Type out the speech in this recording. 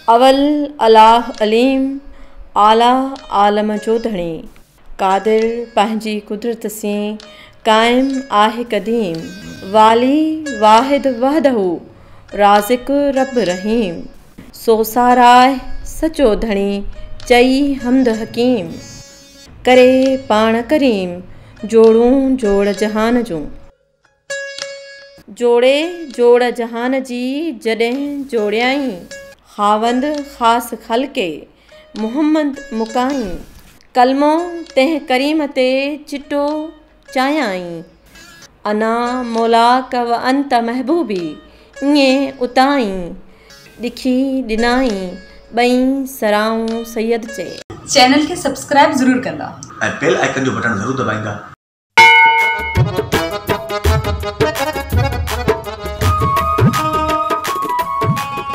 अवल अलाह अलीम आला आलम जो धणी कादिर पंहिंजी कुदरत से कायम आहे क़दीम वाली वाहिद वहदहू राज़िक रब रहीम सो साराय सचो धणी चई हमद हकीम करे पाण करीम जोड़ूं जोड़ जहान जूं जोड़े जोड़ जहान जी जॾहिं जोड़ियाई खावंद ख़ासि ख़ल्के मुहम्मद मुकाई कलमो तंहिं करीम ते चिटो चायाई अना मौला कव अंत महबूबी ईअं उताई ॾिखी ॾिनाई ॿई सराऊं सैयद चए। चैनल खे सब्सक्राइब ज़रूर कंदा ऐं बेल आइकन जो बटन ज़रूर दबाईंदा